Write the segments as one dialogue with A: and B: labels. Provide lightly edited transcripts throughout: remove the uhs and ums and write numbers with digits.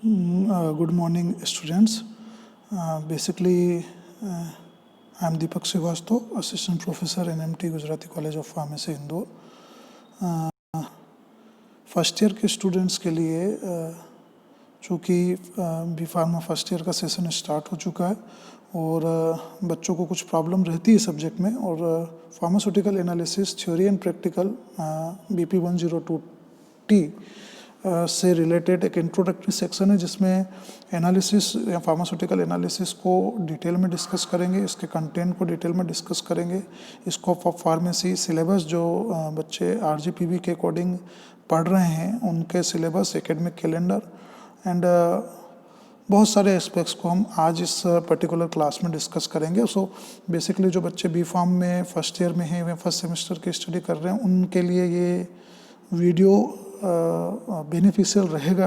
A: Good morning, students. Basically, I am Deepak Srivastava, Assistant Professor NMT Gujarati College of Pharmacy, Indore. First year के students के लिए चूँकि B pharma first year का session start हो चुका है और बच्चों को कुछ प्रॉब्लम रहती है सब्जेक्ट में, और pharmaceutical analysis theory and practical BP 102T से रिलेटेड एक इंट्रोडक्टरी सेक्शन है जिसमें एनालिसिस या फार्मास्यूटिकल एनालिसिस को डिटेल में डिस्कस करेंगे, इसके कंटेंट को डिटेल में डिस्कस करेंगे, स्कोप ऑफ फार्मेसी, सिलेबस जो बच्चे RGPV के अकॉर्डिंग पढ़ रहे हैं उनके सिलेबस, एकेडमिक कैलेंडर एंड बहुत सारे एस्पेक्ट्स को हम आज इस पर्टिकुलर क्लास में डिस्कस करेंगे. सो बेसिकली जो बच्चे बी फार्म में फर्स्ट ईयर में हैं या फर्स्ट सेमेस्टर की स्टडी कर रहे हैं उनके लिए ये वीडियो बेनिफिशियल रहेगा,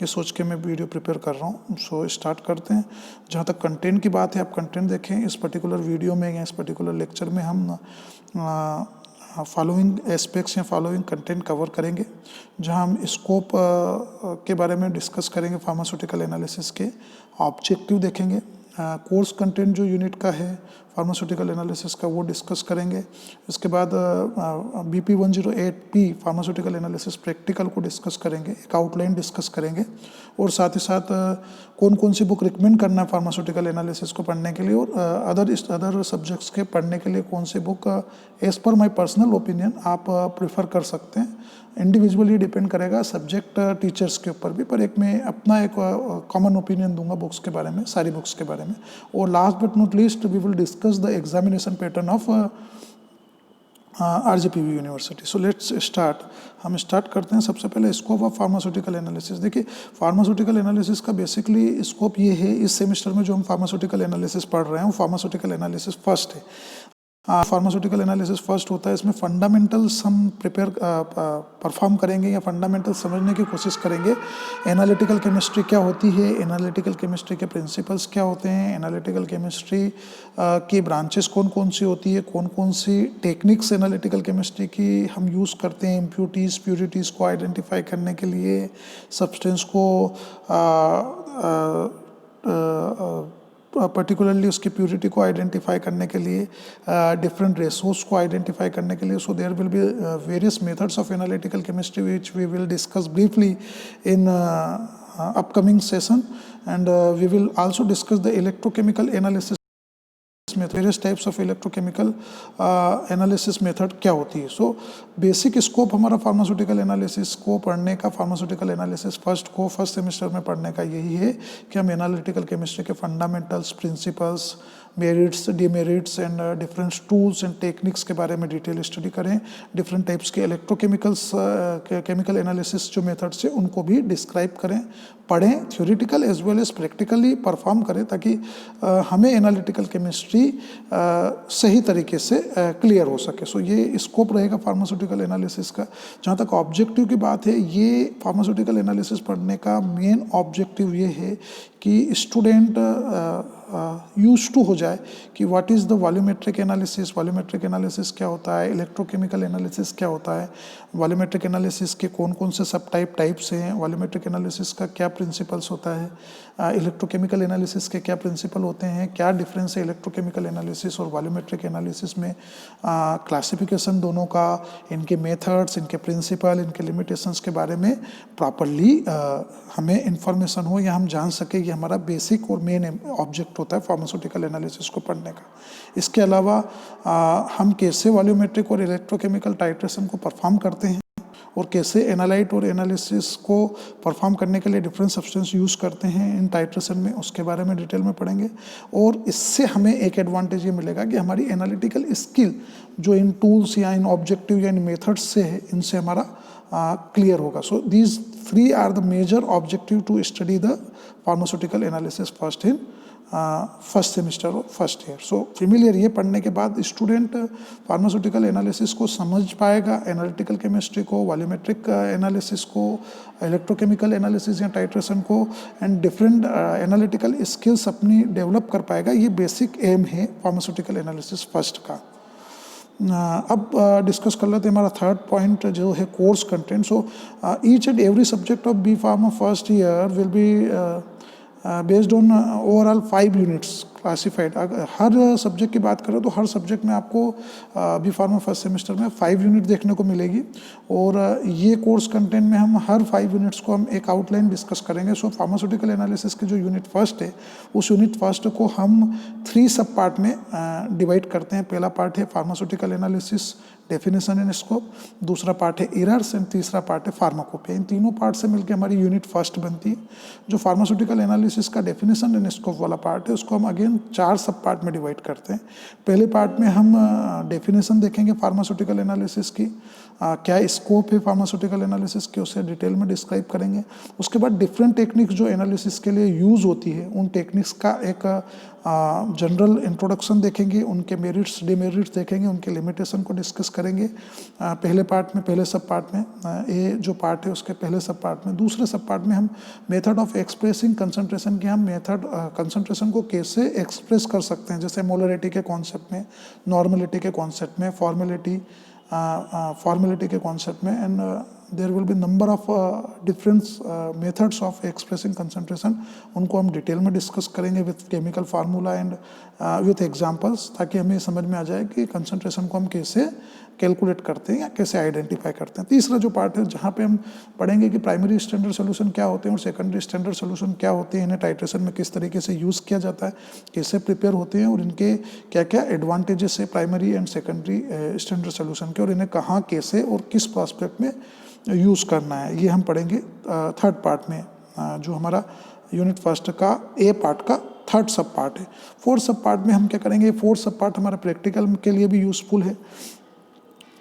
A: ये सोच के मैं वीडियो प्रिपेयर कर रहा हूँ. सो स्टार्ट करते हैं. जहाँ तक कंटेंट की बात है, आप कंटेंट देखें. इस पर्टिकुलर वीडियो में या इस पर्टिकुलर लेक्चर में हम फॉलोइंग एस्पेक्ट्स या फॉलोइंग कंटेंट कवर करेंगे, जहाँ हम स्कोप के बारे में डिस्कस करेंगे, फार्मास्यूटिकल एनालिसिस के ऑब्जेक्टिव देखेंगे, कोर्स कंटेंट जो यूनिट का है फार्मास्यूटिकल एनालिसिस का वो डिस्कस करेंगे. इसके बाद BP 108P pharmaceutical analysis practical को डिस्कस करेंगे, एक आउटलाइन डिस्कस करेंगे, और साथ ही साथ कौन कौन सी बुक रिकमेंड करना है फार्मास्यूटिकल एनालिसिस को पढ़ने के लिए, और अदर सब्जेक्ट्स के पढ़ने के लिए कौन सी book as per my personal opinion आप प्रेफर कर सकते हैं. इंडिविजुअली डिपेंड करेगा सब्जेक्ट टीचर्स के ऊपर भी, पर एक मैं अपना एक कॉमन ओपिनियन दूंगा बुक्स के बारे में, सारी बुक्स के बारे में. और last but not least we will discuss the examination pattern of RGPV university. So let's start. हम स्टार्ट करते हैं. सबसे पहले स्कोप ऑफ फार्मास्यूटिकल एनालिसिस. देखिए, फार्मास्यूटिकल एनालिसिस का बेसिकली स्कोप ये है, इस सेमेस्टर में जो हम फार्मास्यूटिकल एनालिसिस पढ़ रहे हैं वो फार्मास्यूटिकल एनालिसिस फर्स्ट है. फार्मास्यूटिकल एनालिसिस फर्स्ट होता है. इसमें फंडामेंटल्स हम परफॉर्म करेंगे या फंडामेंटल समझने की कोशिश करेंगे. एनालिटिकल केमिस्ट्री क्या होती है, एनालिटिकल केमिस्ट्री के प्रिंसिपल्स क्या होते हैं, एनालिटिकल केमिस्ट्री की ब्रांचेस कौन कौन सी होती है, कौन कौन सी टेक्निक्स एनालिटिकल केमिस्ट्री की हम यूज़ करते हैं इम्प्यूरिटीज़ प्यूरिटीज़ को आइडेंटिफाई करने के लिए, सब्सटेंस को पर्टिकुलरली उसकी प्यूरिटी को आइडेंटिफाई करने के लिए, डिफरेंट रेसोर्स को आइडेंटिफाई करने के लिए. So there will be various methods of analytical chemistry which we will discuss briefly in upcoming session, and we will also discuss the electrochemical analysis method, various types of electrochemical analysis method क्या होती है. So basic scope हमारा pharmaceutical analysis को पढ़ने का, pharmaceutical analysis first semester में पढ़ने का यही है कि हम एनालिटिकल केमिस्ट्री के fundamentals, principles, merits, demerits and different tools and techniques के बारे में डिटेल स्टडी करें. डिफरेंट टाइप्स के इलेक्ट्रोकेमिकल्स केमिकल एनालिसिस जो मेथड्स है उनको भी डिस्क्राइब करें, पढ़ें, theoretical as well as practically perform करें, ताकि हमें एनालिटिकल केमिस्ट्री सही तरीके से क्लियर हो सके. सो ये स्कोप रहेगा फार्मास्यूटिकल एनालिसिस का. जहाँ तक ऑब्जेक्टिव की बात है, ये फार्मास्यूटिकल एनालिसिस पढ़ने का मेन ऑब्जेक्टिव ये है कि स्टूडेंट यूज टू हो जाए कि what is the volumetric analysis, volumetric analysis क्या होता है, इलेक्ट्रोकेमिकल एनालिसिस क्या होता है, वॉल्यूमेट्रिक एनालिसिस के कौन कौन से सब टाइप्स हैं, वॉल्यूमेट्रिक एनालिसिस का क्या प्रिंसिपल्स होता है, इलेक्ट्रोकेमिकल एनालिसिस के क्या प्रिंसिपल होते हैं, क्या डिफरेंस है इलेक्ट्रोकेमिकल एनालिसिस और वॉल्यूमेट्रिक एनालिसिस में, क्लासिफिकेशन दोनों का, इनके मेथड्स, इनके प्रिंसिपल, इनके लिमिटेशंस के बारे में प्रॉपरली हमें इंफॉर्मेशन हो या हम जान सके. ये हमारा बेसिक और मेन ऑब्जेक्ट होता है फार्मास्यूटिकल एनालिसिस को पढ़ने का. इसके अलावा हम कैसे वॉल्यूमेट्रिक और इलेक्ट्रोकेमिकल टाइट्रेशन को परफॉर्म करते हैं और कैसे एनालाइट और एनालिसिस को परफॉर्म करने के लिए डिफरेंट सब्सटेंस यूज़ करते हैं इन टाइट्रेशन में, उसके बारे में डिटेल में पढ़ेंगे. और इससे हमें एक एडवांटेज ये मिलेगा कि हमारी एनालिटिकल स्किल जो इन टूल्स या इन ऑब्जेक्टिव या इन मेथड्स से है, इनसे हमारा क्लियर होगा. So these 3 are the major objective to study the pharmaceutical analysis first in first semester और फर्स्ट ईयर. सो फेमिलियर ये पढ़ने के बाद स्टूडेंट फार्मास्यूटिकल एनालिसिस को समझ पाएगा, एनालिटिकल केमिस्ट्री को, वॉल्यूमेट्रिक एनालिसिस को, इलेक्ट्रोकेमिकल एनालिसिस या टाइट्रेशन को, एंड डिफरेंट एनालिटिकल स्किल्स अपनी डेवलप कर पाएगा. ये बेसिक एम है फार्मास्यूटिकल एनालिसिस फर्स्ट का. अब डिस्कस कर लेते हैं हमारा थर्ड पॉइंट जो है course content. So each and every subject of B pharma first year will be based on overall 5 units classified. हर सब्जेक्ट की बात करें तो हर सब्जेक्ट में आपको बी फार्मा फर्स्ट सेमेस्टर में 5 यूनिट देखने को मिलेगी. और ये कोर्स कंटेंट में हम हर 5 यूनिट्स को हम एक आउटलाइन डिस्कस करेंगे. सो फार्मास्यूटिकल एनालिसिस के जो यूनिट फर्स्ट है उस यूनिट फर्स्ट को हम 3 सब पार्ट में डिवाइड करते हैं. पहला पार्ट है pharmaceutical analysis definition and scope, दूसरा पार्ट है एरर्स एंड तीसरा पार्ट है फार्माकोपिया. इन तीनों पार्ट से मिलकर हमारी यूनिट फर्स्ट बनती है. जो फार्मास्यूटिकल एनालिसिस का डेफिनेशन एंड स्कोप वाला पार्ट है उसको हम अगेन 4 सब पार्ट में डिवाइड करते हैं. पहले पार्ट में हम डेफिनेशन देखेंगे फार्मास्यूटिकल एनालिसिस की, क्या स्कोप है फार्मास्यूटिकल एनालिसिस की उसे डिटेल में डिस्क्राइब करेंगे. उसके बाद डिफरेंट टेक्निक्स जो एनालिसिस के लिए यूज़ होती है उन टेक्निक्स का एक जनरल इंट्रोडक्शन देखेंगे, उनके मेरिट्स डिमेरिट्स देखेंगे, उनके लिमिटेशन को डिस्कस करेंगे पहले पार्ट में, पहले सब पार्ट में. ये जो पार्ट है उसके पहले सब पार्ट में. दूसरे सब पार्ट में हम मेथड ऑफ एक्सप्रेसिंग कंसंट्रेशन के हम मेथड कंसंट्रेशन को कैसे एक्सप्रेस कर सकते हैं, जैसे मोलरिटी के कॉन्सेप्ट में, नॉर्मलिटी के कॉन्सेप्ट में, फॉर्मेलिटी के कॉन्सेप्ट में. And there will be number of different methods of expressing concentration. उनको हम डिटेल में डिस्कस करेंगे with chemical formula and with examples, ताकि हमें समझ में आ जाए कि कंसंट्रेशन को हम कैसे कैलकुलेट करते हैं या कैसे आइडेंटिफाई करते हैं. तीसरा जो पार्ट है जहाँ पे हम पढ़ेंगे कि प्राइमरी स्टैंडर्ड सोल्यूशन क्या होते हैं और सेकेंडरी स्टैंडर्ड सोल्यूशन क्या होते हैं, इन्हें टाइट्रेशन में किस तरीके से यूज़ किया जाता है, कैसे प्रिपेयर होते हैं और इनके क्या क्या एडवांटेजेस है primary and secondary standard solution के, और इन्हें कहाँ कैसे और किस प्रॉस्पेक्ट में यूज़ करना है. ये हम पढ़ेंगे थर्ड पार्ट में, जो हमारा यूनिट फर्स्ट का ए पार्ट का थर्ड सब पार्ट है. फोर्थ सब पार्ट में हम क्या करेंगे, फोर्थ सब पार्ट हमारा प्रैक्टिकल के लिए भी यूज़फुल है.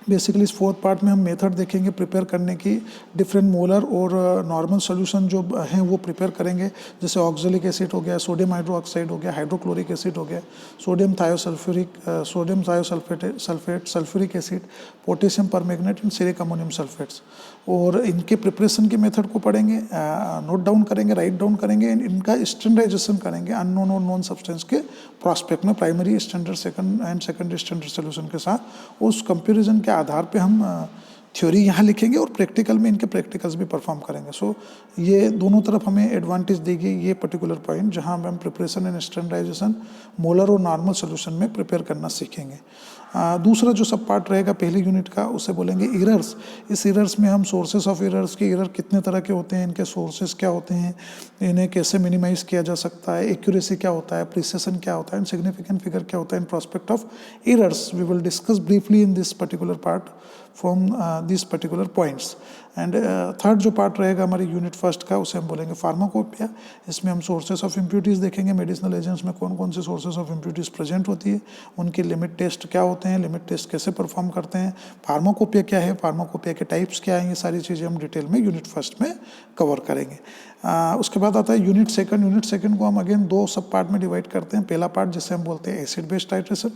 A: बेसिकली इस फोर्थ पार्ट में हम मेथड देखेंगे प्रिपेयर करने की. डिफरेंट मोलर और नॉर्मल सोल्यूशन जो हैं वो प्रिपेयर करेंगे, जैसे ऑक्जेलिक एसिड हो गया, सोडियम हाइड्रोक्साइड हो गया, हाइड्रोक्लोरिक एसिड हो गया, sodium thiosulphate, sulphuric acid, potassium permanganate and ceric ammonium sulphates. और इनके प्रिपरेशन के मेथड को पढ़ेंगे, नोट डाउन करेंगे, राइट डाउन करेंगे, इनका स्टैंडर्डाइजेशन करेंगे अननोन और नॉन सब्सटेंस के प्रॉस्पेक्ट में primary standard secondary standard solution के साथ. उस कंपैरिजन के आधार पे हम थ्योरी यहाँ लिखेंगे और प्रैक्टिकल में इनके प्रैक्टिकल्स भी परफॉर्म करेंगे. सो ये दोनों तरफ हमें एडवांटेज देगी ये पर्टिकुलर पॉइंट, जहाँ हम प्रिपरेशन एंड स्टैंडर्डाइजेशन मोलर और नॉर्मल सोल्यूशन में प्रिपेयर करना सीखेंगे. दूसरा जो सब पार्ट रहेगा पहले यूनिट का उसे बोलेंगे एरर्स. इस एरर्स में हम सोर्सेस ऑफ एरर्स के, एरर कितने तरह के होते हैं, इनके सोर्सेस क्या होते हैं, इन्हें कैसे मिनिमाइज किया जा सकता है, एक्यूरेसी क्या होता है, प्रिसिशन क्या होता है, एंड सिग्निफिकेंट फिगर क्या होता है in prospect of errors. We will discuss briefly in this particular part from this particular points. And third जो पार्ट रहेगा हमारे यूनिट फर्स्ट का उसे हम बोलेंगे फार्माकोपिया. इसमें हम सोर्सेस ऑफ इम्प्यूरिटीज़ देखेंगे, मेडिसिनल एजेंट्स में कौन कौन से सोर्सेस ऑफ इम्प्यूरिटीज़ प्रेजेंट होती है, उनकी लिमिट टेस्ट क्या होते हैं, लिमिट टेस्ट कैसे परफॉर्म करते हैं, फार्माकोपिया क्या है, फार्माकोपिया के टाइप्स क्या हैं, ये सारी चीज़ें हम डिटेल में यूनिट फर्स्ट में कवर करेंगे. उसके बाद आता है यूनिट सेकंड. यूनिट सेकंड को हम अगेन 2 सब पार्ट में डिवाइड करते हैं. पहला पार्ट जिसे हम बोलते हैं एसिड बेस्ड टाइट्रेशन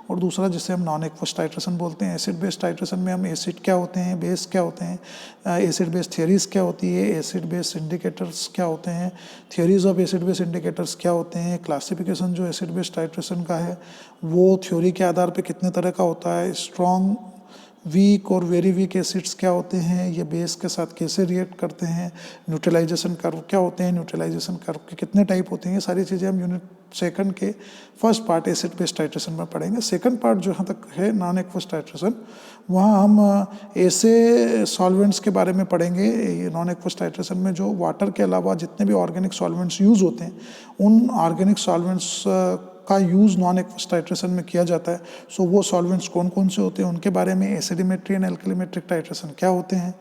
A: और दूसरा जिसे हम नॉन एक्वस टाइट्रेशन बोलते हैं. एसिड बेस्ड टाइट्रेशन में हम एसिड क्या होते हैं, बेस क्या होते हैं, एसिड बेस थियरीज क्या होती है, एसिड बेस इंडिकेटर्स क्या होते हैं, theories of acid base indicators क्या होते हैं, क्लासिफिकेशन जो एसिड बेस्ड टाइट्रेशन का है वो थ्योरी के आधार पे कितने तरह का होता है, स्ट्रॉन्ग वीक और वेरी वीक एसिड्स क्या होते हैं, ये बेस के साथ कैसे रिएक्ट करते हैं, न्यूट्रलाइजेशन कर्व क्या होते हैं, न्यूट्रलाइजेशन कर्व के कितने टाइप होते हैं, ये सारी चीज़ें हम यूनिट सेकंड के first part acid based titration में पढ़ेंगे. सेकंड पार्ट जहाँ तक है नॉन एक्वस टाइट्रेशन, वहाँ हम ऐसे सॉल्वेंट्स के बारे में पढ़ेंगे. नॉन एक्वस टाइट्रेशन में जो वाटर के अलावा जितने भी ऑर्गेनिक सॉल्वेंट्स यूज़ होते हैं उन ऑर्गेनिक सॉल्वेंट्स का यूज़ नॉन एक्वस टाइट्रेशन में किया जाता है. सो वो सॉल्वेंट्स कौन कौन से होते हैं उनके बारे में, एसिडिमेट्री एंड एल्कलीमेट्रिक टाइट्रेशन क्या होते हैं,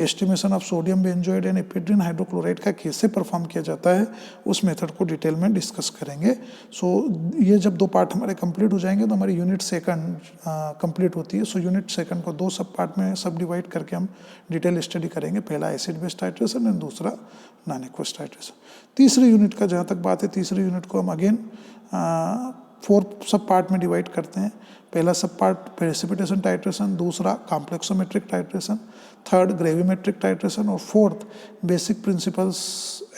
A: estimation of sodium benzoate and ephedrine hydrochloride का कैसे परफॉर्म किया जाता है, उस मेथड को डिटेल में डिस्कस करेंगे. सो ये जब 2 पार्ट हमारे कंप्लीट हो जाएंगे तो हमारी यूनिट सेकंड कंप्लीट होती है. सो यूनिट सेकंड को 2 सब पार्ट में सब डिवाइड करके हम डिटेल स्टडी करेंगे. पहला एसिड बेस्ड टाइट्रेशन एंड दूसरा नॉन एक्वस टाइट्रेशन. तीसरे यूनिट का जहाँ तक बात है, तीसरे यूनिट को हम अगेन 4 सब पार्ट में डिवाइड करते हैं. पहला सब पार्ट प्रेसिपिटेशन टाइट्रेशन, दूसरा complexometric titration, third gravimetric titration और fourth basic principles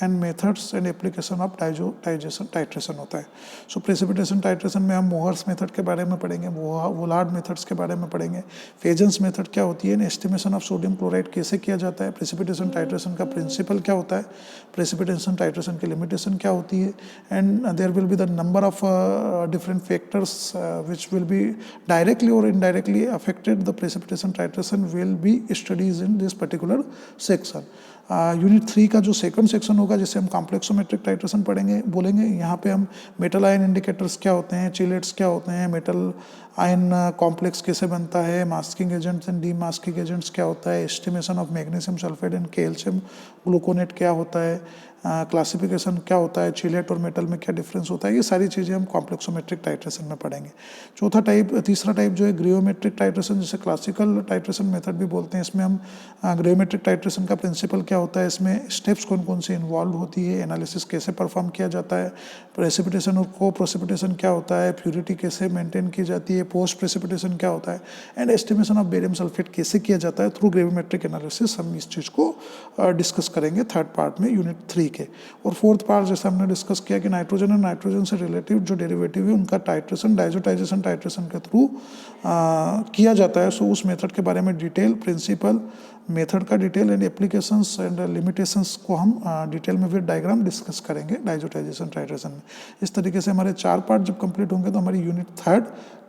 A: and methods and application of digestion titration होता है। सो प्रेसिपिटेशन टाइट्रेशन में हम मोहर्स मेथड के बारे में पढ़ेंगे, वोलार्ड मेथड्स के बारे में पढ़ेंगे, फेजेंस मेथड क्या होती है, एस्टिमेशन ऑफ सोडियम क्लोराइड कैसे किया जाता है, प्रेसिपिटेशन टाइट्रेशन का प्रिंसिपल क्या होता है, प्रेसिपिटेशन टाइट्रेशन की लिमिटेशन क्या होती है, and there will be the number of different factors which will be directly or indirectly affected the precipitation titration will be studied in this particular section. Unit 3 का जो second section होगा जिसे हम complexometric titration पढ़ेंगे बोलेंगे, यहाँ पे हम मेटल आयन इंडिकेटर्स क्या होते हैं, चिलेट्स क्या होते हैं, मेटल आयन कॉम्प्लेक्स कैसे बनता है, masking agents and D masking agents क्या होता है, estimation of magnesium sulphate and calcium gluconate क्या होता है, क्लासिफिकेशन क्या होता है, चिलेट और मेटल में क्या डिफरेंस होता है, ये सारी चीज़ें हम कॉम्प्लेक्सोमेट्रिक टाइट्रेशन में पढ़ेंगे। तीसरा टाइप जो है ग्रेविमेट्रिक टाइट्रेशन, जिसे क्लासिकल टाइट्रेशन मेथड भी बोलते हैं। इसमें हम ग्रेविमेट्रिक टाइट्रेशन का प्रिंसिपल क्या होता है, इसमें स्टेप्स कौन कौन सी इन्वॉल्व होती है, एनालिसिस कैसे परफॉर्म किया जाता है, प्रेसिपिटेशन और को प्रेसिपिटेशन क्या होता है, प्यूरिटी कैसे मेंटेन की जाती है, पोस्ट प्रेसिपिटेशन क्या होता है, and estimation of barium sulphate कैसे किया जाता है थ्रू ग्रेविमेट्रिक एनालिसिस। हम इस चीज़ को डिस्कस करेंगे थर्ड पार्ट में यूनिट 3 के। और फोर्थ पार्ट जैसे हमने डिस्कस किया कि नाइट्रोजन और नाइट्रोजन से रिलेटिव जो डेरिवेटिव है उनका टाइट्रेशन डाइजोटाइजेशन टाइट्रेशन के थ्रू किया जाता है। सो उस मेथड के बारे में डिटेल, प्रिंसिपल, मेथड का detail and applications and limitations को हम डिटेल में विद डायग्राम डिस्कस करेंगे डाइजोटाइजेशन टाइट्रेशन में। इस तरीके से हमारे 4 पार्ट जब कंप्लीट होंगे तो हमारी यूनिट 3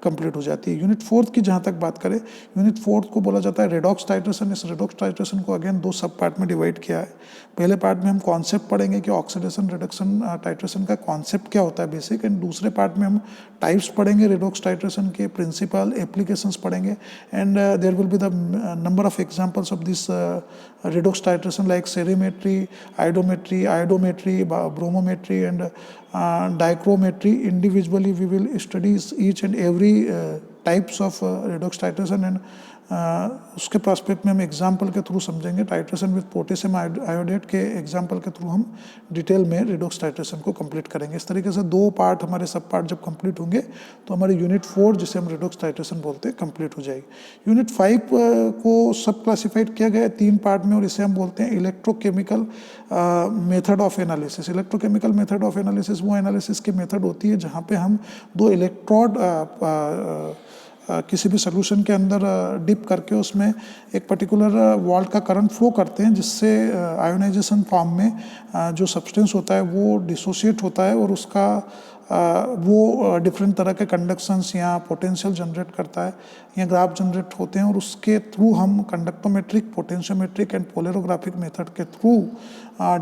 A: कंप्लीट हो जाती है। यूनिट 4 की जहाँ तक बात करें, यूनिट 4 को बोला जाता है रेडॉक्स टाइट्रेशन। इस रेडॉक्स टाइट्रेशन को अगेन 2 सब पार्ट में डिवाइड किया है। पहले पार्ट में हम कॉन्सेप्ट पढ़ेंगे कि ऑक्सीडेशन रिडक्शन टाइट्रेशन का कॉन्सेप्ट क्या होता है बेसिक, एंड दूसरे पार्ट में हम टाइप्स पढ़ेंगे रेडॉक्स टाइट्रेशन के, प्रिंसिपल, एप्लीकेशंस पढ़ेंगे, and there will be the number of examples of this redox titration like serimetry, iodometry, bromometry and dichrometry. Individually we will study each and every types of redox titration and उसके prospect में हम example के through समझेंगे। Titration with potassium iodate के example के through हम detail में redox titration को कंप्लीट करेंगे। इस तरीके से 2 पार्ट हमारे सब पार्ट जब कंप्लीट होंगे तो हमारी यूनिट 4 जिसे हम रिडॉक्स टाइट्रेशन बोलते हैं कंप्लीट हो जाएगी। यूनिट 5 को सब क्लासिफाइड किया गया है 3 पार्ट में और इसे हम बोलते हैं electrochemical method of analysis. Electrochemical method of analysis वो एनालिसिस की मेथड होती है जहाँ पे हम 2 इलेक्ट्रोड किसी भी सोल्यूशन के अंदर डिप करके उसमें एक पर्टिकुलर वोल्ट का करंट फ्लो करते हैं, जिससे आयोनाइजेशन फॉर्म में जो सब्सटेंस होता है वो डिसोशिएट होता है और उसका वो डिफरेंट तरह के कंडक्शंस या पोटेंशियल जनरेट करता है या ग्राफ जनरेट होते हैं और उसके थ्रू हम conductometric, potentiometric and polarographic method के through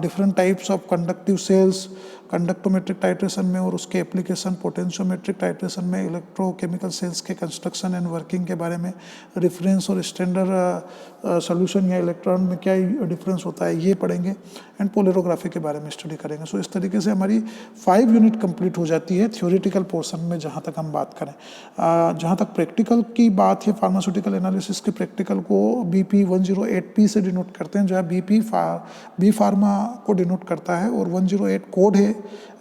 A: different types of conductive cells conductometric titration में और उसके एप्लीकेशन पोटेंशियोमेट्रिक टाइट्रेशन में इलेक्ट्रोकेमिकल सेल्स के कंस्ट्रक्शन एंड वर्किंग के बारे में, रेफरेंस और स्टैंडर्ड सॉल्यूशन या इलेक्ट्रॉन में क्या डिफरेंस होता है ये पढ़ेंगे, एंड पोलरोग्राफी के बारे में स्टडी करेंगे। सो इस तरीके से हमारी 5 यूनिट कंप्लीट हो जाती है थ्योरेटिकल पोर्शन में जहाँ तक हम बात करें। जहाँ तक प्रैक्टिकल की बात है, फार्मास्यूटिकल एनालिसिस के प्रैक्टिकल को BP 108P से डिनोट करते हैं, जहाँ बी फार्मा को डिनोट करता है और 108 कोड है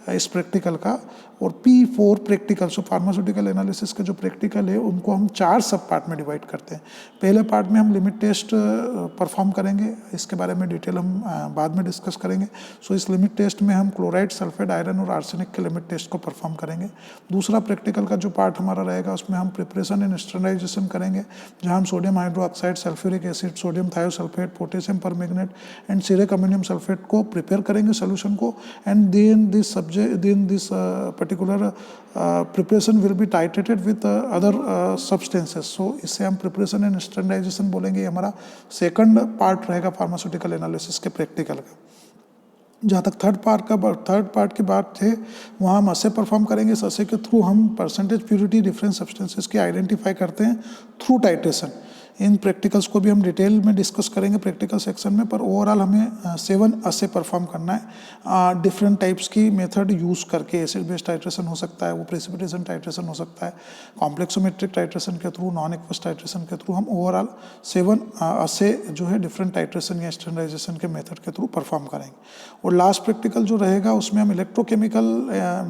A: इस प्रैक्टिकल का, और P4 प्रैक्टिकल। सो फार्मास्यूटिकल एनालिसिस के जो प्रैक्टिकल है उनको हम 4 सब पार्ट में डिवाइड करते हैं। पहले पार्ट में हम लिमिट टेस्ट परफॉर्म करेंगे, इसके बारे में डिटेल हम बाद में डिस्कस करेंगे। सो इस लिमिट टेस्ट में हम क्लोराइड, सल्फेट, आयरन और आर्सेनिक के लिमिट टेस्ट को परफॉर्म करेंगे। दूसरा प्रैक्टिकल का जो पार्ट हमारा रहेगा उसमें हम प्रिपरेशन एंड स्टैंडर्डाइजेशन करेंगे, जहाँ हम sodium hydroxide, sulphuric acid, sodium thiosulphate, potassium permanganate and ceric ammonium sulphate को प्रिपेयर करेंगे सोल्यूशन को, and then this particular preparation will be titrated with other substances. So इसे हम प्रिपरेशन एंड स्टैंडर्डाइजेशन बोलेंगे। हमारा सेकंड पार्ट रहेगा pharmaceutical analysis के practical का। जहाँ तक थर्ड पार्ट की बात है वहाँ हम असे परफॉर्म करेंगे। इस असे के थ्रू हम परसेंटेज प्यूरिटी डिफरेंट सब्सटेंसेस की आइडेंटिफाई करते हैं थ्रू टाइट्रेशन। इन प्रैक्टिकल्स को भी हम डिटेल में डिस्कस करेंगे प्रैक्टिकल सेक्शन में, पर ओवरऑल हमें 7 असे परफॉर्म करना है डिफरेंट टाइप्स की मेथड यूज़ करके। एसिड बेस्ड टाइट्रेशन हो सकता है, वो प्रेसिपिटेशन टाइट्रेशन हो सकता है, कॉम्प्लेक्सोमेट्रिक टाइट्रेशन के थ्रू, नॉन एक्वस टाइट्रेशन के थ्रू, हम ओवरऑल 7 असे जो है डिफरेंट टाइट्रेशन या स्टैंडर्डाइजेशन के मेथड के थ्रू परफॉर्म करेंगे। और लास्ट प्रैक्टिकल जो रहेगा उसमें हम इलेक्ट्रोकेमिकल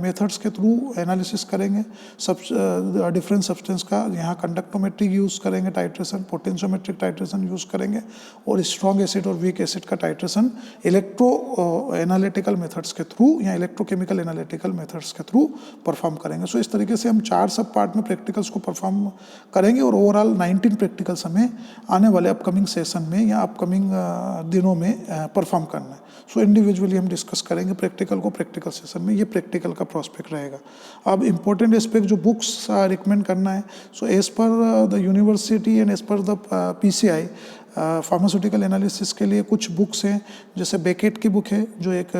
A: मेथड्स के थ्रू एनालिसिस करेंगे डिफरेंट सब्सटेंस का। यहाँ कंडक्टोमेट्रिक यूज़ करेंगे टाइट्रेशन, पोटेंशियोमेट्रिक टाइट्रेशन यूज़ करेंगे, और स्ट्रॉन्ग एसिड और वीक एसिड का टाइट्रेशन इलेक्ट्रो एनालिटिकल मेथड्स के थ्रू या इलेक्ट्रोकेमिकल एनालिटिकल मेथड्स के थ्रू परफॉर्म करेंगे। सो इस तरीके से हम 4 सब पार्ट में प्रैक्टिकल्स को परफॉर्म करेंगे, और ओवरऑल 19 प्रैक्टिकल्स हमें आने वाले अपकमिंग सेशन में या अपकमिंग दिनों में परफॉर्म करना है। सो इंडिविजुअली हम डिस्कस करेंगे प्रैक्टिकल को प्रैक्टिकल सेशन में। ये प्रैक्टिकल का प्रोस्पेक्ट रहेगा। अब इंपॉर्टेंट एस्पेक्ट जो बुक्स रिकमेंड करना है, so as per the university and as per the PCI pharmaceutical analysis के लिए कुछ बुक्स हैं, जैसे बेकेट की बुक है जो एक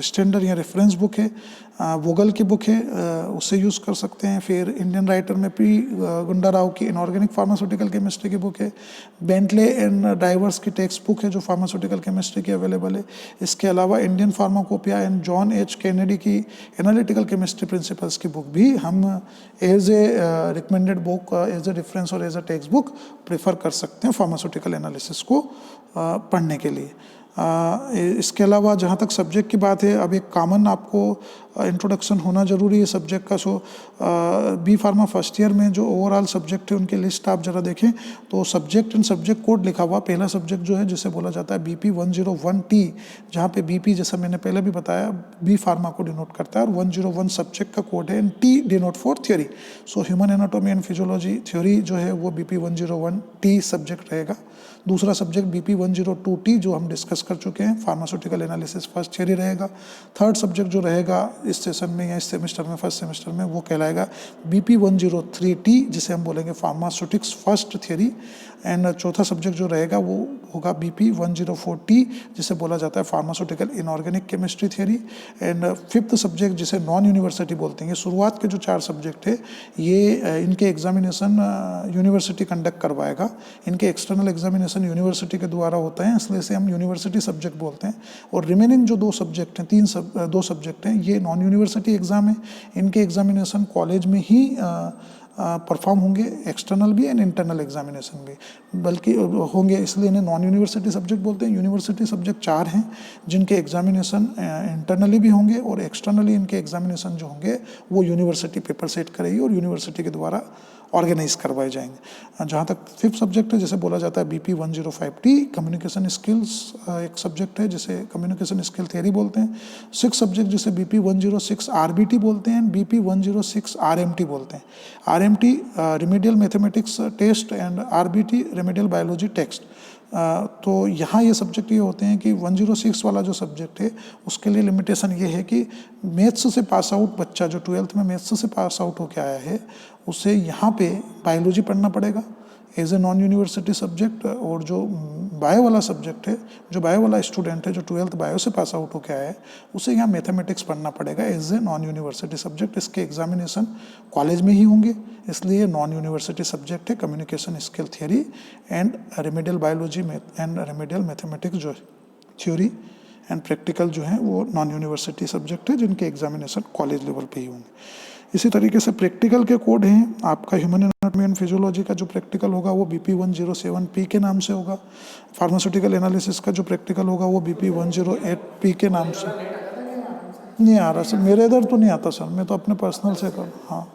A: स्टैंडर्ड या रेफरेंस बुक है, वोगल की बुक है, उससे यूज़ कर सकते हैं। फिर इंडियन राइटर में P. गुंडाराव की इनऑर्गेनिक फार्मास्यूटिकल केमिस्ट्री की बुक है, बेंटले एंड डाइवर्स की टेक्स्ट बुक है जो फार्मास्यूटिकल केमिस्ट्री की अवेलेबल है। इसके अलावा Indian pharmacopoeia and John H. Kennedy की एनालिटिकल केमिस्ट्री प्रिंसिपल्स की बुक भी हम as a recommended book, as a reference और as a text book prefer कर सकते हैं फार्मास्यूटिकल एनालिसिस को पढ़ने के लिए। इसके अलावा जहाँ तक सब्जेक्ट की बात है, अब एक कॉमन आपको इंट्रोडक्शन होना ज़रूरी है सब्जेक्ट का। सो बी फार्मा फर्स्ट ईयर में जो ओवरऑल सब्जेक्ट है उनकी लिस्ट आप जरा देखें तो सब्जेक्ट एंड सब्जेक्ट कोड लिखा हुआ। पहला सब्जेक्ट जो है जिसे बोला जाता है BP 101T, जहाँ पे BP जैसा मैंने पहले भी बताया बी फार्मा को डिनोट करता है, और 101 सब्जेक्ट का कोड है, and T denote for theory. So human anatomy and physiology theory जो है वो BP 101T सब्जेक्ट रहेगा। दूसरा सब्जेक्ट BP 102T जो हम डिस्कस कर चुके हैं, फार्मास्यूटिकल एनालिसिस फर्स्ट थ्योरी रहेगा। थर्ड सब्जेक्ट जो रहेगा इस सेशन में या इस सेमेस्टर में, फर्स्ट सेमेस्टर में, वो कहलाएगा BP 103T जिसे हम बोलेंगे फार्मास्यूटिक्स फर्स्ट थ्योरी। एंड चौथा सब्जेक्ट जो रहेगा वो होगा BP 104T जिसे बोला जाता है pharmaceutical inorganic chemistry theory. And fifth subject जिसे नॉन यूनिवर्सिटी बोलते हैं, ये शुरुआत के जो 4 सब्जेक्ट है ये इनके एग्जामिनेशन यूनिवर्सिटी कंडक्ट करवाएगा। इनके एक्सटर्नल एग्जामिनेशन यूनिवर्सिटी के द्वारा होता है, इसलिए इसे हम यूनिवर्सिटी सब्जेक्ट बोलते हैं। और रिमेनिंग जो 2 सब्जेक्ट हैं, 2 सब्जेक्ट हैं, ये नॉन यूनिवर्सिटी एग्ज़ाम है। इनके एग्जामिनेशन कॉलेज में ही परफॉर्म होंगे, एक्सटर्नल भी एंड इंटरनल एग्जामिनेशन भी बल्कि होंगे, इसलिए इन्हें नॉन यूनिवर्सिटी सब्जेक्ट बोलते हैं। यूनिवर्सिटी सब्जेक्ट 4 हैं जिनके एग्जामिनेशन इंटरनली भी होंगे, और एक्सटर्नली इनके एग्जामिनेशन जो होंगे वो यूनिवर्सिटी पेपर सेट करेगी और यूनिवर्सिटी के द्वारा ऑर्गेनाइज करवाए जाएंगे। जहाँ तक फिफ्थ सब्जेक्ट है जिसे बोला जाता है BP 105T, कम्युनिकेशन स्किल्स एक सब्जेक्ट है जिसे कम्युनिकेशन स्किल थ्योरी बोलते हैं। 6 सब्जेक्ट जिसे BP 106 RBT बोलते हैं, BP 106 RMT बोलते हैं। RMT remedial mathematics test and RBT remedial biology text. तो यहाँ ये सब्जेक्ट ये होते हैं कि 106 वाला जो सब्जेक्ट है उसके लिए लिमिटेशन ये है कि मैथ्स से पास आउट बच्चा जो 12th में मैथ्स से पास आउट होकर आया है उसे यहाँ पे बायोलॉजी पढ़ना पड़ेगा as a non university subject. और जो बायो वाला सब्जेक्ट है, जो बायो वाला स्टूडेंट है जो 12th बायो से पास आउट होकर आया है उसे यहाँ मैथमेटिक्स पढ़ना पड़ेगा as a non university subject. इसके एग्जामिनेशन कॉलेज में ही होंगे, इसलिए नॉन यूनिवर्सिटी सब्जेक्ट है। Communication skill theory and remedial biology and remedial mathematics जो थ्योरी एंड प्रैक्टिकल जो है वो नॉन यूनिवर्सिटी सब्जेक्ट है जिनके एग्जामिनेशन कॉलेज लेवल पे ही होंगे। इसी तरीके से प्रैक्टिकल के कोड हैं। आपका ह्यूमन एनाटॉमी एंड फिजियोलॉजी का जो प्रैक्टिकल होगा वो BP 107P के नाम से होगा। फार्मास्यूटिकल एनालिसिस का जो प्रैक्टिकल होगा वो BP 108P के नाम से। नहीं आ रहा सर, मेरे इधर तो नहीं आता सर, मैं तो अपने पर्सनल से कर। हाँ,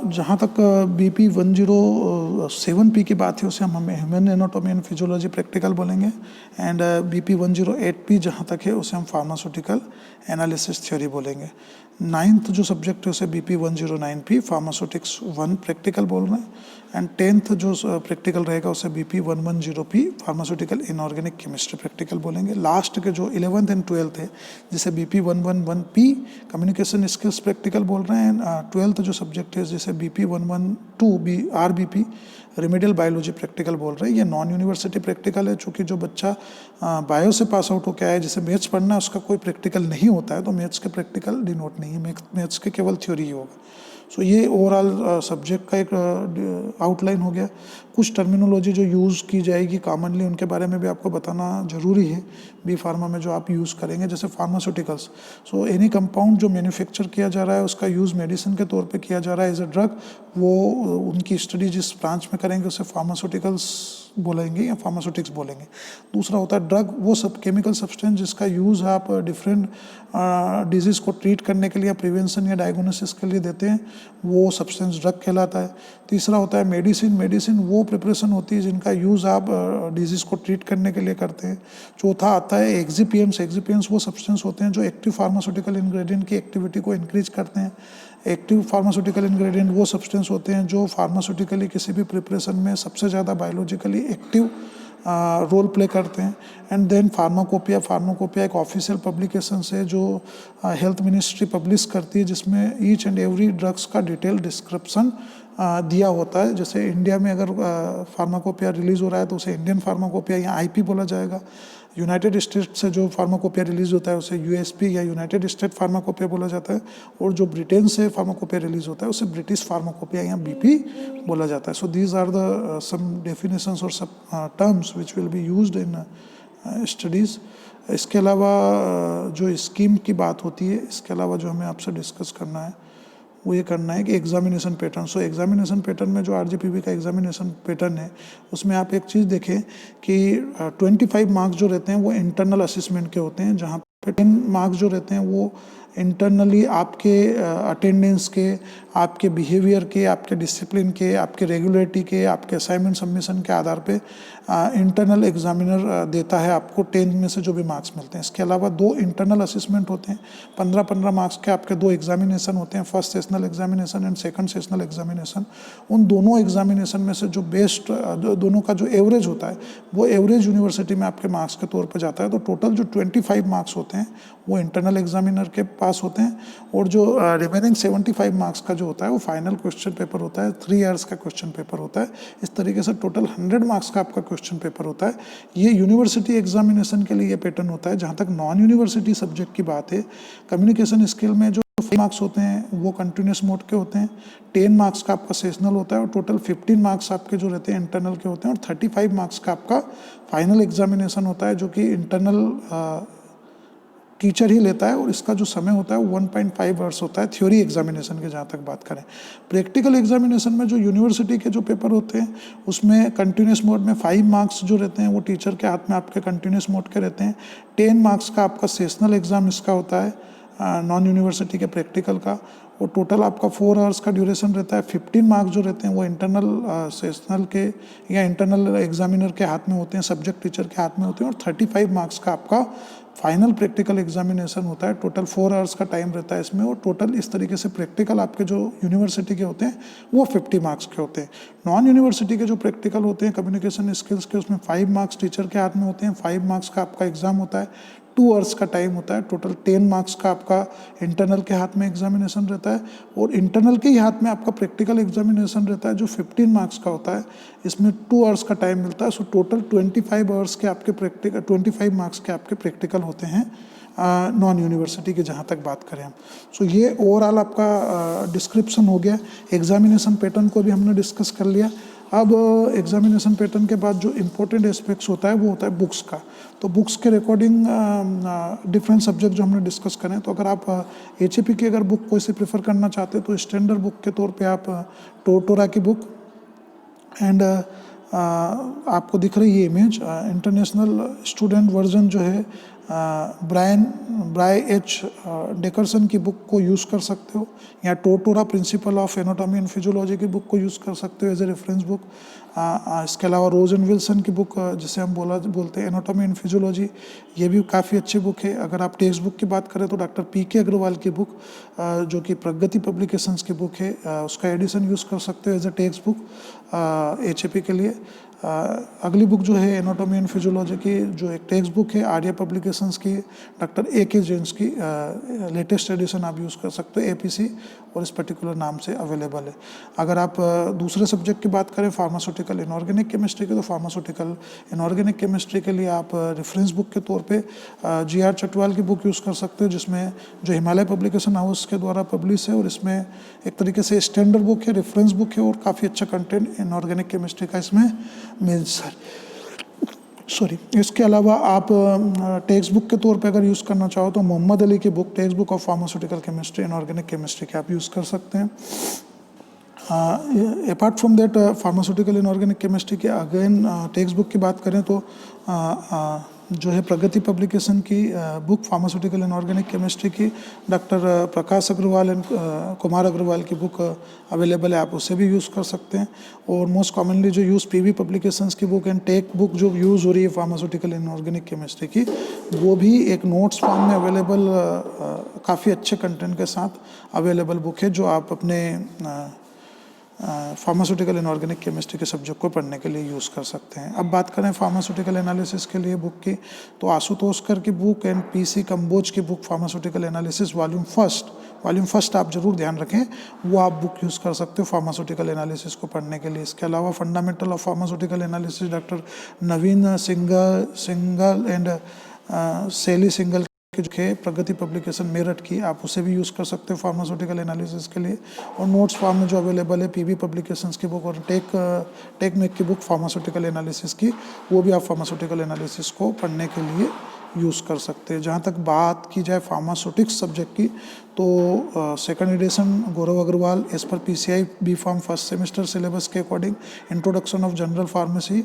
A: जहाँ तक BP 107P की बात है उसे हम human anatomy and physiology practical बोलेंगे। एंड BP 108P जहाँ तक है उसे हम फार्मास्यूटिकल एनालिसिस थ्योरी बोलेंगे। 9th जो सब्जेक्ट है उसे BP 109P फार्मास्यूटिक्स 1 प्रैक्टिकल बोल रहे हैं। एंड 10th जो प्रैक्टिकल रहेगा उसे BP 110P pharmaceutical inorganic chemistry practical बोलेंगे। लास्ट के जो 11th एंड 12th है जिसे BP 111P communication skills practical बोल रहे हैं। 12th जो सब्जेक्ट है जिसे BP 112B RBP remedial biology practical बोल रहे हैं। ये नॉन यूनिवर्सिटी प्रैक्टिकल है, चूँकि जो बच्चा बायो से पास आउट होकर आया जिसे मैथ्स पढ़ना है उसका कोई प्रैक्टिकल नहीं होता है, तो मैथ्स के प्रैक्टिकल डिनोट नहीं है, मैथ्स के केवल थ्योरी ही होगा। सो ये ओवरऑल सब्जेक्ट का एक आउटलाइन हो गया। कुछ टर्मिनोलॉजी जो यूज़ की जाएगी कॉमनली उनके बारे में भी आपको बताना ज़रूरी है बी फार्मा में जो आप यूज़ करेंगे, जैसे फार्मास्यूटिकल्स। सो एनी कंपाउंड जो मैन्युफैक्चर किया जा रहा है उसका यूज़ मेडिसिन के तौर पे किया जा रहा है एज अ ड्रग, वो उनकी स्टडी जिस ब्रांच में करेंगे उसे फार्मास्यूटिकल्स बोलेंगे या फार्मास्यूटिक्स बोलेंगे। दूसरा होता है ड्रग, वो सब केमिकल सब्सटेंस जिसका यूज़ आप डिफरेंट डिजीज़ को ट्रीट करने के लिए, प्रिवेंशन या डायग्नोसिस के लिए देते हैं, वो सब्सटेंस ड्रग कहलाता है। तीसरा होता है मेडिसिन, मेडिसिन वो प्रिपरेशन होती है जिनका यूज़ आप डिजीज़ को ट्रीट करने के लिए करते हैं। चौथा आता है एक्सिपिएंट्स, एक्सिपिएंट्स वो सब्सटेंस होते हैं जो एक्टिव फार्मास्यूटिकल इंग्रेडिएंट की एक्टिविटी को इंक्रीज करते हैं। एक्टिव फार्मास्यूटिकल इंग्रेडिएंट वो सब्सटेंस होते हैं जो फार्मास्यूटिकली किसी भी प्रिपरेशन में सबसे ज़्यादा बायोलॉजिकली एक्टिव रोल प्ले करते हैं। एंड देन फार्माकोपिया, फार्माकोपिया एक ऑफिशियल पब्लिकेशन है जो हेल्थ मिनिस्ट्री पब्लिश करती है, जिसमें ईच एंड एवरी ड्रग्स का डिटेल डिस्क्रिप्शन दिया होता है। जैसे इंडिया में अगर फार्माकोपिया रिलीज़ हो रहा है तो उसे इंडियन फार्माकोपिया या आईपी बोला जाएगा। यूनाइटेड स्टेट से जो फार्माकोपिया रिलीज़ होता है उसे यूएसपी या यूनाइटेड स्टेट फार्माकोपिया बोला जाता है, और जो ब्रिटेन से फार्माकोपिया रिलीज़ होता है उसे ब्रिटिश फार्माकोपिया या बीपी बोला जाता है। So these are the some definitions और सब terms which will be used in studies. इसके अलावा जो स्कीम की बात होती है, इसके अलावा जो हमें आपसे डिस्कस करना है वो ये करना है कि एग्जामिनेशन पैटर्न। सो एग्जामिनेशन पैटर्न में जो आरजीपीवी का एग्जामिनेशन पैटर्न है उसमें आप एक चीज़ देखें कि 25 मार्क्स जो रहते हैं वो इंटरनल असेसमेंट के होते हैं, जहाँ पे 10 मार्क्स जो रहते हैं वो इंटरनली आपके अटेंडेंस के, आपके बिहेवियर के, आपके डिसिप्लिन के, आपके रेगुलरिटी के, आपके असाइनमेंट सबमिशन के आधार पे इंटरनल एग्जामिनर देता है आपको 10 में से जो भी मार्क्स मिलते हैं। इसके अलावा 2 इंटरनल असेसमेंट होते हैं, 15-15 मार्क्स के आपके 2 एग्जामिनेशन होते हैं, first sessional examination and second sessional examination. उन दोनों एग्जामिनेशन में से जो बेस्ट, दोनों का जो एवरेज होता है वो एवरेज यूनिवर्सिटी में आपके मार्क्स के तौर पर जाता है। तो टोटल जो 25 मार्क्स होते हैं वो इंटरनल एग्जामिनर के पास होते हैं, और जो रिमेनिंग 75 मार्क्स का जो होता है वो फाइनल क्वेश्चन पेपर होता है, 3 ईयर्स का क्वेश्चन पेपर होता है। इस तरीके से टोटल 100 मार्क्स का आपका क्वेश्चन पेपर होता है। ये यूनिवर्सिटी एग्जामिनेशन के लिए ये पैटर्न होता है। जहाँ तक नॉन यूनिवर्सिटी सब्जेक्ट की बात है, कम्युनिकेशन स्किल में जो 5 मार्क्स होते हैं वो कंटिन्यूस मोड के होते हैं, 10 मार्क्स का आपका सेशनल होता है, और टोटल 15 मार्क्स आपके जो रहते हैं इंटरनल के होते हैं, और 35 मार्क्स का आपका फाइनल एग्जामिनेशन होता है जो कि इंटरनल टीचर ही लेता है, और इसका जो समय होता है वो 1.5 आवर्स होता है थ्योरी एग्जामिनेशन की। जहाँ तक बात करें प्रैक्टिकल एग्जामिनेशन में जो यूनिवर्सिटी के जो पेपर होते हैं उसमें कंटिन्यूस मोड में 5 मार्क्स जो रहते हैं वो टीचर के हाथ में आपके कंटिन्यूस मोड के रहते हैं। 10 मार्क्स का आपका सेशनल एग्ज़ाम इसका होता है नॉन यूनिवर्सिटी के प्रैक्टिकल का, और टोटल आपका 4 आवर्स का ड्यूरेशन रहता है। 15 मार्क्स जो रहते हैं वो इंटरनल सेशनल के या इंटरनल एग्जामिनर के हाथ में होते हैं, सब्जेक्ट टीचर के हाथ में होते हैं, और 35 मार्क्स का आपका फाइनल प्रैक्टिकल एग्जामिनेशन होता है। टोटल 4 आवर्स का टाइम रहता है इसमें, और टोटल इस तरीके से प्रैक्टिकल आपके जो यूनिवर्सिटी के होते हैं वो 50 मार्क्स के होते हैं। नॉन यूनिवर्सिटी के जो प्रैक्टिकल होते हैं कम्युनिकेशन स्किल्स के, उसमें 5 मार्क्स टीचर के हाथ में होते हैं, 5 मार्क्स का आपका एग्जाम होता है, 2 आवर्स का टाइम होता है। टोटल 10 मार्क्स का आपका इंटरनल के हाथ में एग्जामिनेशन रहता है, और इंटरनल के ही हाथ में आपका प्रैक्टिकल एग्जामिनेशन रहता है जो 15 मार्क्स का होता है। इसमें 2 आवर्स का टाइम मिलता है। सो टोटल 25 आवर्स के आपके प्रैक्टिकल, 25 मार्क्स के आपके प्रैक्टिकल होते हैं नॉन यूनिवर्सिटी की, जहाँ तक बात करें हम। सो ये ओवरऑल आपका डिस्क्रिप्शन हो गया। एग्जामिनेशन पैटर्न को भी हमने डिस्कस कर लिया। अब एग्जामिनेशन पैटर्न के बाद जो इम्पोर्टेंट एस्पेक्ट्स होता है वो होता है बुक्स का। तो बुक्स के रिकॉर्डिंग डिफरेंट सब्जेक्ट जो हमने डिस्कस करें, तो अगर आप HAP की अगर बुक कोई से प्रेफर करना चाहते हैं तो स्टैंडर्ड बुक के तौर पे आप टोटोरा की बुक, एंड आपको दिख रही है इमेज, इंटरनेशनल स्टूडेंट वर्जन जो है ब्राय एच डेकरसन की बुक को यूज़ कर सकते हो, या Tortora principle of anatomy and physiology की बुक को यूज़ कर सकते हो एज ए रेफरेंस बुक। इसके अलावा रोज एंड विल्सन की बुक जिसे हम बोलते हैं एनाटॉमी एंड फिजियोलॉजी, ये भी काफ़ी अच्छी बुक है। अगर आप टेक्स्ट बुक की बात करें तो डॉक्टर PK अग्रवाल की बुक जो कि प्रगति पब्लिकेशंस की बुक है, उसका एडिशन यूज़ कर सकते हो as a text book HAP के लिए। अगली बुक जो है एनाटॉमी एंड फिजियोलॉजी की, जो एक टेक्स्ट बुक है आर्या पब्लिकेशंस की, डॉक्टर A.K. जेम्स की लेटेस्ट एडिशन आप यूज़ कर सकते हो, APC, और इस पर्टिकुलर नाम से अवेलेबल है। अगर आप दूसरे सब्जेक्ट की बात करें फार्मास्यूटिकल इनऑर्गेनिक केमिस्ट्री की, तो फार्मास्यूटिकल इनऑर्गेनिक केमिस्ट्री के लिए आप रेफरेंस बुक के तौर पे G.R. चटवाल की बुक यूज़ कर सकते हो, जिसमें जो हिमालय पब्लिकेशन हाउस के द्वारा पब्लिश है, और इसमें एक तरीके से स्टैंडर्ड बुक है, रेफरेंस बुक है, और काफ़ी अच्छा कंटेंट इनऑर्गेनिक केमिस्ट्री का इसमें सॉरी। इसके अलावा आप टेक्स्ट बुक के तौर पे अगर यूज़ करना चाहो तो मोहम्मद अली की book text book of pharmaceutical chemistry inorganic chemistry की आप यूज़ कर सकते हैं। Apart from that pharmaceutical inorganic chemistry के अगेन टेक्स्ट बुक की बात करें तो जो है प्रगति पब्लिकेशन की बुक फार्मास्यूटिकल इनऑर्गेनिक केमिस्ट्री की डॉक्टर प्रकाश अग्रवाल एंड कुमार अग्रवाल की बुक अवेलेबल है, आप उसे भी यूज़ कर सकते हैं। और मोस्ट कॉमनली जो यूज़ PV पब्लिकेशंस की बुक एंड टेक बुक जो यूज़ हो रही है फार्मास्यूटिकल इनऑर्गेनिक केमिस्ट्री की, वो भी एक नोट्स फॉर्म में अवेलेबल काफ़ी अच्छे कंटेंट के साथ अवेलेबल बुक है, जो आप अपने फार्मास्यूटिकल इनऑर्गेनिक केमिस्ट्री के सब्जेक्ट को पढ़ने के लिए यूज़ कर सकते हैं। अब बात करें फार्मास्यूटिकल एनालिसिस के लिए बुक की, तो आशुतोषकर की बुक एंड PC कंबोज की book pharmaceutical analysis volume first आप जरूर ध्यान रखें, वो आप बुक यूज़ कर सकते हो फार्मास्यूटिकल एनालिसिस को पढ़ने के लिए। इसके अलावा fundamental of pharmaceutical analysis doctor Naveen single and सेली सिंगल की जो है प्रगति पब्लिकेशन मेरठ की, आप उसे भी यूज़ कर सकते हो फार्मास्यूटिकल एनालिसिस के लिए। और नोट्स फॉर्म में जो अवेलेबल है PV पब्लिकेशंस की बुक और टेकमेक की बुक फार्मास्यूटिकल एनालिसिस की, वो भी आप फार्मास्यूटिकल एनालिसिस को पढ़ने के लिए यूज़ कर सकते हैं। जहाँ तक बात की जाए फार्मास्यूटिक्स सब्जेक्ट की, तो second edition Gaurav Agarwal as per PCI B.Pharm first semester syllabus के according introduction of general pharmacy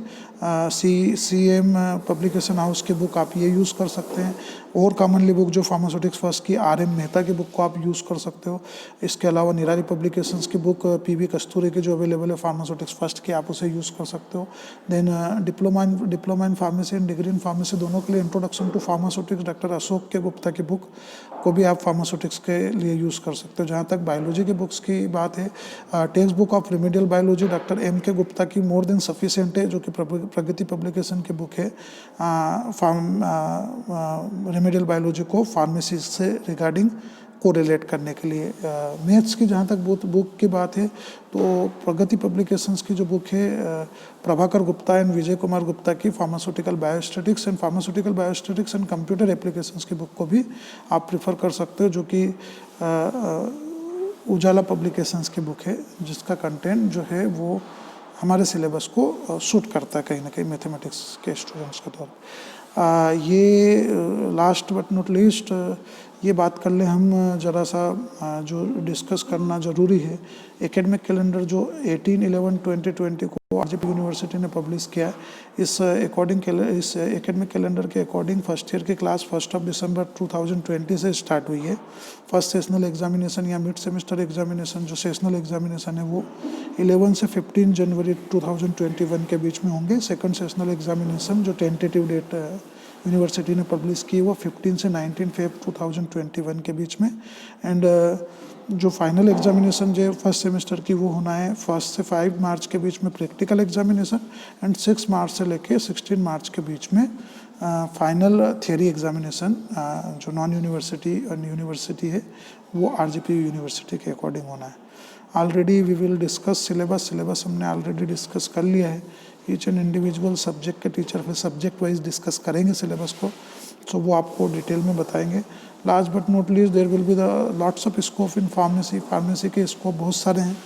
A: CM publication house की बुक आप ये यूज़ कर सकते हैं। और कॉमनली बुक जो फार्मास्यूटिक्स फर्स्ट की RM मेहता की बुक को आप यूज़ कर सकते हो। इसके अलावा निरारी पब्लिकेशंस की बुक PV कस्तूरी की जो अवेलेबल है फार्मास्यूटिक्स फर्स्ट की, आप उसे यूज़ कर सकते हो। Then diploma in pharmacy and degree in pharmacy दोनों के लिए introduction to pharmaceutics doctor Ashok K Gupta की बुक को भी आप फार्मास्यूटिक्स के लिए यूज़ कर सकते हो। जहाँ तक बायोलॉजी की बुक्स की बात है, text book of remedial biology doctor M.K. Gupta की मोर देन सफिशिएंट है, जो कि प्रगति पब्लिकेशन की बुक है। रिमेडियल बायोलॉजी को फार्मेसी से रिगार्डिंग को रिलेट करने के लिए। मैथ्स की जहाँ तक बुक की बात है, तो प्रगति पब्लिकेशंस की जो बुक है प्रभाकर गुप्ता एंड विजय कुमार गुप्ता की pharmaceutical biostatics and computer applications की बुक को भी आप प्रिफर कर सकते हो, जो कि उजाला पब्लिकेशंस की बुक है, जिसका कंटेंट जो है वो हमारे सिलेबस को सूट करता है कहीं ना कहीं मैथमेटिक्स के स्टूडेंट्स के तौर पर। ये लास्ट बट नॉट लीस्ट ये बात कर ले हम ज़रा सा जो डिस्कस करना ज़रूरी है, एकेडमिक कैलेंडर जो 18/11/2020 को RGP यूनिवर्सिटी ने पब्लिश किया है। इस एकेडमिक कैलेंडर के अकॉर्डिंग फर्स्ट ईयर की क्लास 1 दिसंबर 2020 से स्टार्ट हुई है। फर्स्ट सेशनल एग्जामिनेशन या मिड सेमेस्टर एग्जामिनेशन जो सेशनल एग्जामिनेशन है वो 11 से 15 जनवरी 2021 के बीच में होंगे। सेकंड सेशनल एग्जामिनेशन जो टेंटेटिव डेट यूनिवर्सिटी ने पब्लिश की वो 15 से 19 फेब 2021 के बीच में। एंड जो फाइनल एग्जामिनेशन जो फर्स्ट सेमेस्टर की वो होना है 1 से 5 मार्च के बीच में प्रैक्टिकल एग्जामिनेशन, एंड 6 मार्च से लेके 16 मार्च के बीच में फाइनल थियरी एग्जामिनेशन जो नॉन यूनिवर्सिटी और यूनिवर्सिटी है वो RGP यूनिवर्सिटी के अकॉर्डिंग होना है। Already we will discuss syllabus हमने ऑलरेडी डिस्कस कर लिया है। ईच एंड इंडिविजुअल सब्जेक्ट के टीचर फिर सब्जेक्ट वाइज डिस्कस करेंगे सिलेबस को, सो वो आपको डिटेल में बताएंगे। Last but not least there will be the lots of scope in pharmacy के स्कोप बहुत सारे हैं।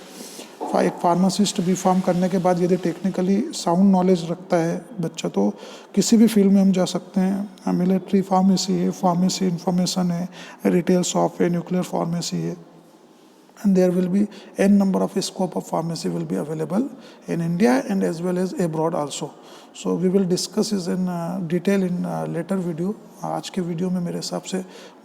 A: एक फार्मासिस्ट B.Pharm करने के बाद यदि टेक्निकली साउंड नॉलेज रखता है बच्चा, तो किसी भी फील्ड में हम जा सकते हैं। मिलिट्री फार्मेसी है, फार्मेसी इंफॉर्मेशन है, रिटेल शॉप है, न्यूक्लियर फार्मेसी है, and there will be n number of scope of pharmacy will be available in India and as well as abroad also. So we will discuss is in detail in later video. आज के video में मेरे हिसाब से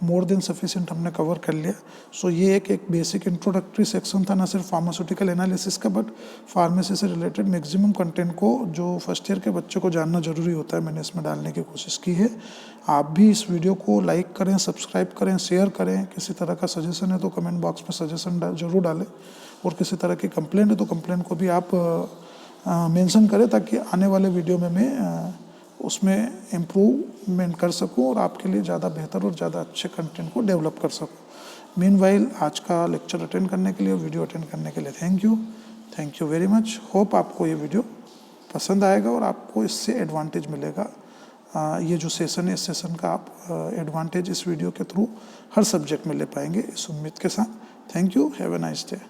A: more than sufficient हमने cover कर लिया। सो ये एक बेसिक इंट्रोडक्टरी सेक्शन था, ना सिर्फ फार्मास्यूटिकल एनालिसिस का बट फार्मेसी से रिलेटेड मैक्सिमम कंटेंट को जो फर्स्ट ईयर के बच्चे को जानना ज़रूरी होता है, मैंने इसमें डालने की कोशिश की है। आप भी इस वीडियो को लाइक करें, सब्सक्राइब करें, शेयर करें। किसी तरह का सजेशन है तो कमेंट बॉक्स में सजेशन ज़रूर डालें, और किसी तरह की कंप्लेंट है तो कंप्लेंट को भी आप मेंशन करें, ताकि आने वाले वीडियो में मैं उसमें इम्प्रूवमेंट कर सकूं और आपके लिए ज़्यादा बेहतर और ज़्यादा अच्छे कंटेंट को डेवलप कर सकूं। मीनवाइल आज का लेक्चर अटेंड करने के लिए और वीडियो अटेंड करने के लिए thank you very much. Hope आपको ये वीडियो पसंद आएगा और आपको इससे एडवांटेज मिलेगा। ये जो सेशन है, इस सेशन का आप एडवांटेज इस वीडियो के थ्रू हर सब्जेक्ट में ले पाएंगे, इस उम्मीद के साथ। Thank you, have a nice day.